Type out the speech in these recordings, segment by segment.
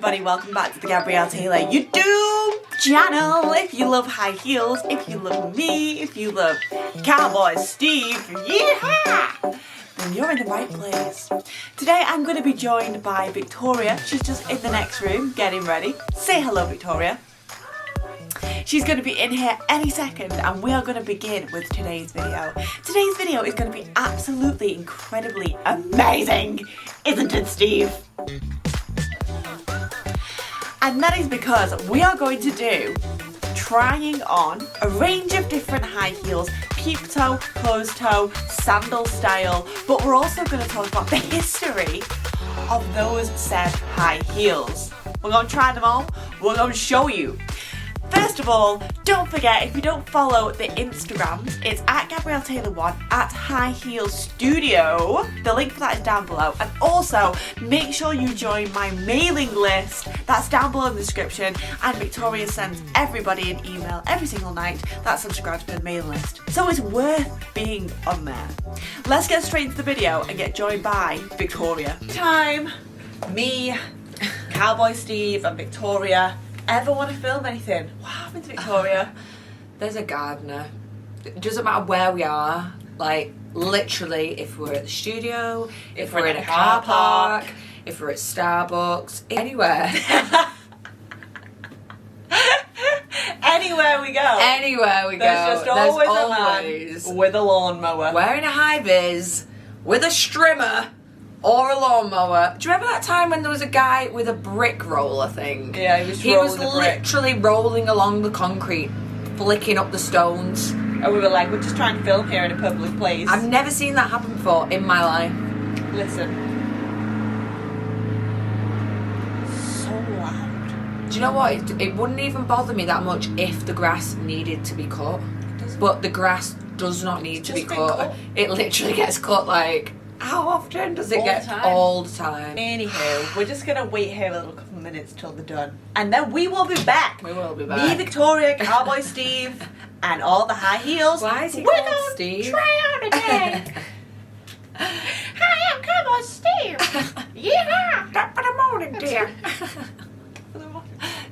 everybody, welcome back to the Gabrielle Taylor YouTube channel. If you love high heels, if you love me, if you love Cowboy Steve, yeehaw, then you're in the right place. Today I'm going to be joined by Victoria. She's just in the next room getting ready. Say hello, Victoria. She's going to be in here any second and we are going to begin with today's video. Today's video is going to be absolutely incredibly amazing, isn't it, Steve? And that is because we are going to do trying on a range of different high heels, peep toe, closed toe, sandal style, but we're also going to talk about the history of those said high heels. We're going to try them on, we're going to show you. First of all, don't forget, if you don't follow the Instagrams, it's at Gabrielle Taylor 1, at High Heel Studio. The link for that is down below. And also, make sure you join my mailing list. That's down below in the description. And Victoria sends everybody an email every single night that subscribes to the mailing list. So it's worth being on there. Let's get straight into the video and get joined by Victoria. Time, me, Cowboy Steve and Victoria. Ever want to film anything? What happened to Victoria? There's a gardener. It doesn't matter where we are. Like, literally, if we're at the studio, if we're in a car park, if we're at Starbucks, anywhere. Anywhere we go. Anywhere we go. There's always a man with a lawnmower. Wearing a high vis, with a strimmer, or a lawnmower. Do you remember that time when there was a guy with a brick roller thing? Yeah, he was literally rolling along the concrete, flicking up the stones. And we were like, we're just trying to film here in a public place. I've never seen that happen before in my life. Listen. So loud. Do you know what? It wouldn't even bother me that much if the grass needed to be cut. But the grass does not need to be cut. It literally gets cut like... How often does it get? All the time. Anywho, we're just going to wait here a little couple of minutes till they're done. And then we will be back. We will be back. Me, Victoria, Cowboy Steve, and all the high heels. Why is he called Steve? Try on today. Hi, I'm Cowboy Steve. Yeah. Top of the morning, dear.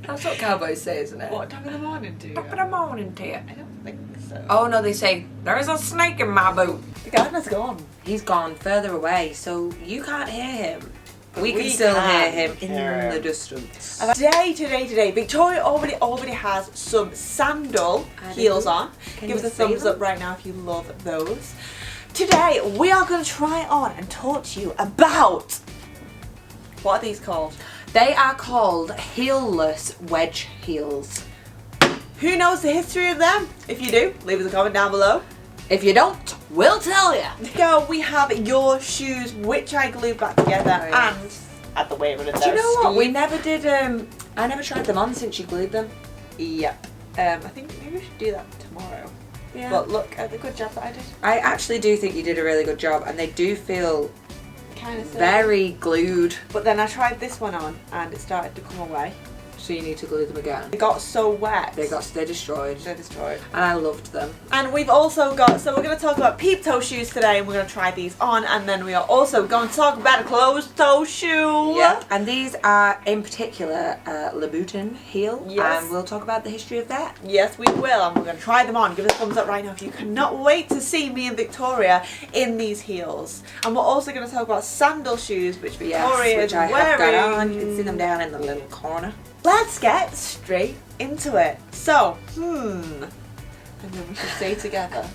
That's what cowboys say, isn't it? What time of the morning, dear? Top of the morning, dear. I don't think so. Oh no, they say, there is a snake in my boot. The gardener's gone. He's gone further away, so you can't hear him. We can still hear him in the distance. Today, Victoria already has some sandal heels on. Give us a thumbs up right now if you love those. Today, we are going to try on and talk to you about, what are these called? They are called Heelless wedge heels. Who knows the history of them? If you do, leave us a comment down below. If you don't, we'll tell you. So we have your shoes, which I glued back together, and at the wavering there. Do you know what? We never did. I never tried them on since you glued them. Yep. I think maybe we should do that tomorrow. Yeah. But look at the good job that I did. I actually do think you did a really good job, and they do feel kind of very glued. But then I tried this one on, and it started to come away. So you need to glue them again. They got so wet. They're destroyed. They're destroyed. And I loved them. And we've also got, so we're going to talk about peep toe shoes today, and we're going to try these on, and then we are also going to talk about a closed toe shoe. Yeah. And these are, in particular, Louboutin heel. Yes. And we'll talk about the history of that. Yes, we will, and we're going to try them on. Give us a thumbs up right now if you cannot wait to see me and Victoria in these heels. And we're also going to talk about sandal shoes, which Victoria is wearing. Have got on. You can see them down in the little corner. Let's get straight into it. So, and then we should say together,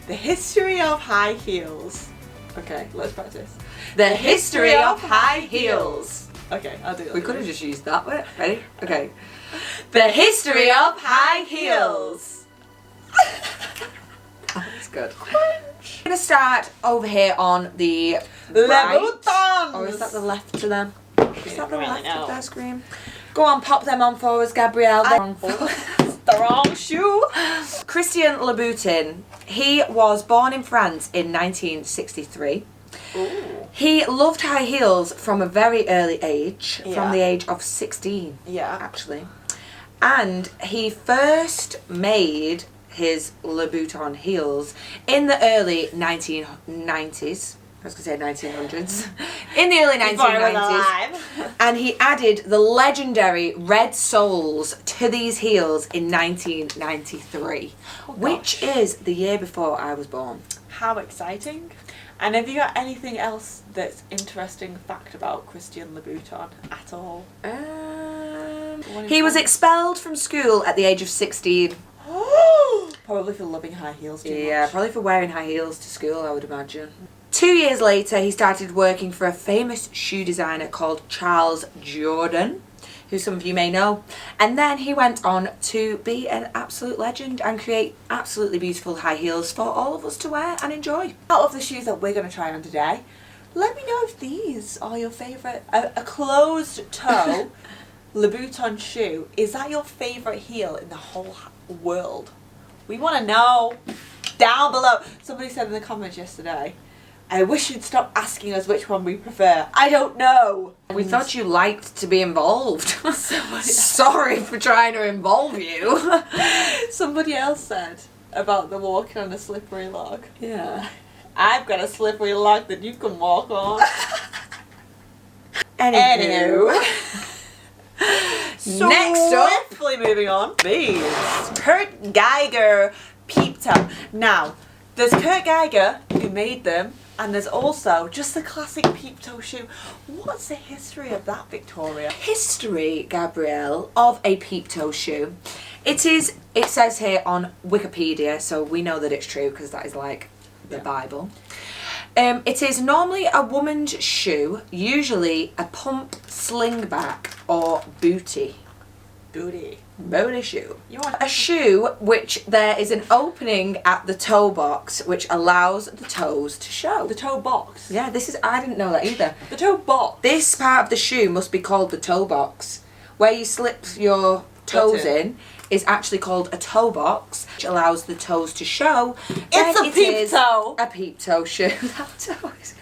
the history of high heels. Okay, let's practice. The history of high heels. Okay, I'll do it. We could have just used that bit. Ready? Okay. The history of high heels. That's good. We're going to start over here on the Louboutins. Or is that the left to them? Is that the left of their screen? Go on, pop them on for us, Gabrielle. The wrong shoe. Christian Louboutin. He was born in France in 1963. Ooh. He loved high heels from a very early age, from the age of 16, actually. And he first made his Louboutin heels in the early 1990s. was going to say 1900s. In the early Before I was 1990s. alive. And he added the legendary red soles to these heels in 1993, which is the year before I was born. How exciting. And have you got anything else that's interesting fact about Christian Louboutin at all? He was expelled from school at the age of 16. Probably for loving high heels too Yeah, much. probably for wearing high heels to school, I would imagine. 2 years later, he started working for a famous shoe designer called Charles Jordan, who some of you may know. And then he went on to be an absolute legend and create absolutely beautiful high heels for all of us to wear and enjoy. Out of the shoes that we're going to try on today, let me know if these are your favourite. A closed toe Louboutin shoe, is that your favourite heel in the whole world? We want to know down below. Somebody said in the comments yesterday, I wish you'd stop asking us which one we prefer. I don't know. We thought you liked to be involved. Sorry for trying to involve you. Somebody else said about the walking on a slippery log. Yeah. I've got a slippery log that you can walk on. Anywho. Next up, Swiftly moving on. These Kurt Geiger Peep Toe. Now, there's Kurt Geiger who made them, and there's also just the classic peep toe shoe. What's the history of that, Victoria? history, Gabrielle, of a peep toe shoe. It says here on Wikipedia, so we know that it's true because that is like the Bible. It is normally a woman's shoe, usually a pump, slingback, or booty. Booty shoe. You want A shoe which there is an opening at the toe box which allows the toes to show. the toe box? Yeah, I didn't know that either. The toe box. This part of the shoe must be called the toe box. Where you slip your toes in is actually called a toe box, which allows the toes to show. It's a peep toe. A peep toe shoe. That toe is...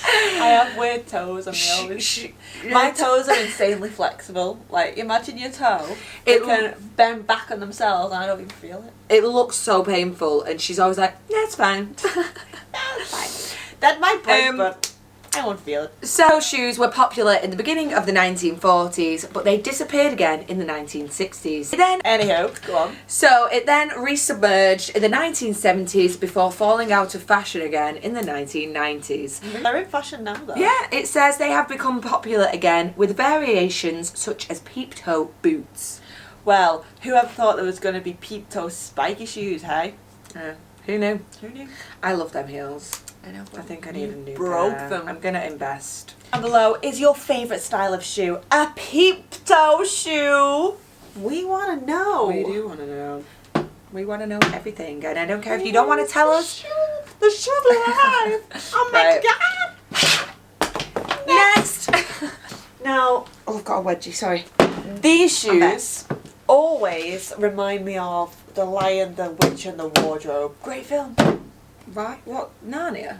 I have weird toes and they always... My toes are insanely flexible. Like, imagine your toe. It can bend back on themselves and I don't even feel it. It looks so painful and she's always like, yeah, it's fine. That's fine. That might break, but I won't feel it. So shoes were popular in the beginning of the 1940s, but they disappeared again in the 1960s. Anyhow, go on. So it then resubmerged in the 1970s before falling out of fashion again in the 1990s. They're in fashion now, though. Yeah, it says they have become popular again with variations such as peep toe boots. Well, whoever thought there was going to be peep toe spiky shoes, hey? Who knew? Who knew? I love them heels. I know. I think I need a new broke pair. them. I'm gonna invest. Down below, is your favourite style of shoe a peep toe shoe? We want to know. We do want to know. We want to know everything, and I don't care if you don't want to tell us. The shoe live. Oh my god. Next. Now, Oh, I've got a wedgie. Sorry. these I'm back. shoes always remind me of The Lion, the Witch and the Wardrobe. Great film. Right. What? Narnia.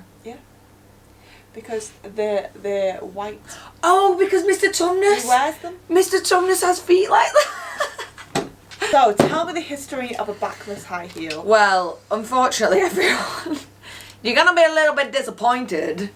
Because they're white. Oh, because Mr. Tumnus. He wears them. Mr. Tumnus has feet like that. So, tell me the history of a backless high heel. Well, unfortunately, everyone, you're gonna be a little bit disappointed.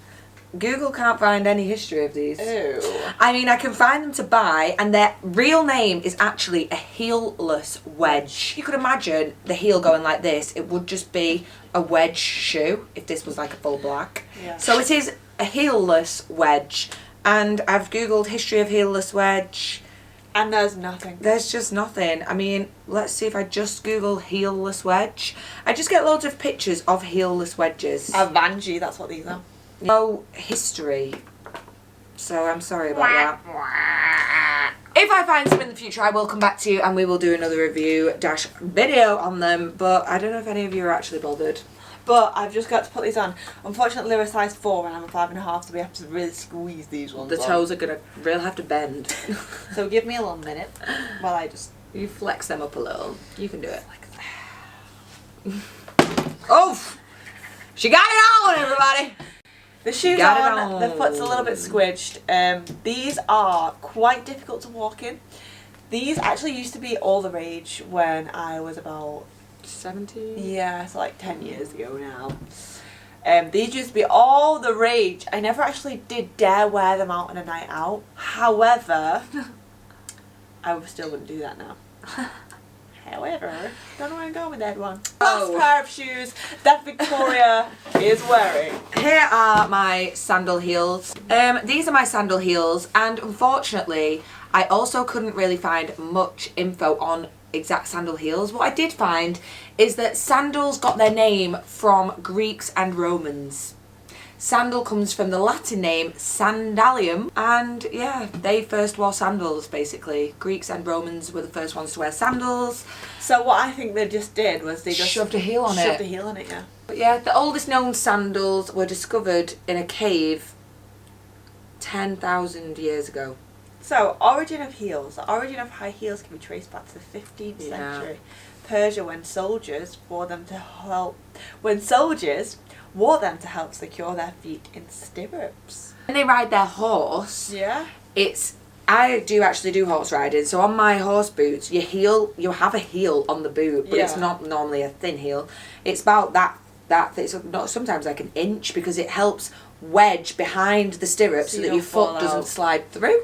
Google can't find any history of these. Ew. I mean, I can find them to buy, and their real name is actually a heelless wedge. You could imagine the heel going like this. It would just be a wedge shoe if this was like a full black. Yeah. So it is a heelless wedge, and I've Googled history of heelless wedge. And there's nothing. There's just nothing. I mean, let's see if I just Google heelless wedge. I just get loads of pictures of heelless wedges. A Vanjie, that's what these are. No history. So I'm sorry about that. If I find some in the future, I will come back to you and we will do another review / video on them. But I don't know if any of you are actually bothered. But I've just got to put these on. Unfortunately, they're a size 4 and I'm a 5.5, so we have to really squeeze these ones The on. toes are going to really have to bend. So give me a little minute while I just... You flex them up a little. You can do it. Oh! She got it on, everybody! The shoes Got it on, the foot's a little bit squidged. These are quite difficult to walk in. These actually used to be all the rage when I was about 70? Yeah, it's like 10 years ago now. These used to be all the rage. I never actually did dare wear them out on a night out. However, I still wouldn't do that now. However, don't know where I'm going with that one. Last pair of shoes that Victoria is wearing. Here are my sandal heels. These are my sandal heels, and unfortunately, I also couldn't really find much info on exact sandal heels. What I did find is that sandals got their name from Greeks and Romans. Sandal comes from the Latin name sandalium, and yeah, they first wore sandals basically. Greeks and Romans were the first ones to wear sandals. So what I think they just did was they just shoved a heel on Shoved a heel on it, yeah. But yeah, the oldest known sandals were discovered in a cave 10,000 years ago. So, origin of heels. The origin of high heels can be traced back to the 15th century. Persia, when soldiers wore them to help secure their feet in stirrups. When they ride their horse, Yeah. I do actually do horse riding, so on my horse boots, you have a heel on the boot, but it's not normally a thin heel. It's about that thick, sometimes like an inch, because it helps wedge behind the stirrups so that your foot doesn't slide through.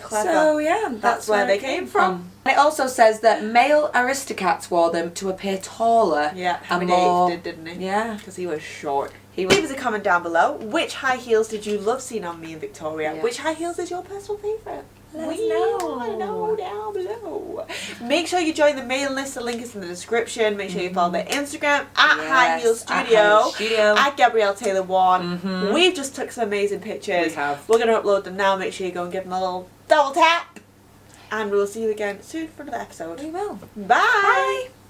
Clever. So yeah, that's where they came from. And it also says that male aristocrats wore them to appear taller. Yeah, Henry VIII did, didn't he? Yeah, because he was short. Leave us a comment down below. Which high heels did you love seeing on me and Victoria? Yeah. Which high heels is your personal favourite? Let us know. know down below. Make sure you join the mailing list. The link is in the description. Make sure you follow the Instagram at High Heel Studio, at Gabrielle Taylor 1. We've just took some amazing pictures. We have. We're going to upload them now. Make sure you go and give them a little double tap. And we'll see you again soon for another episode. We will. Bye. Bye.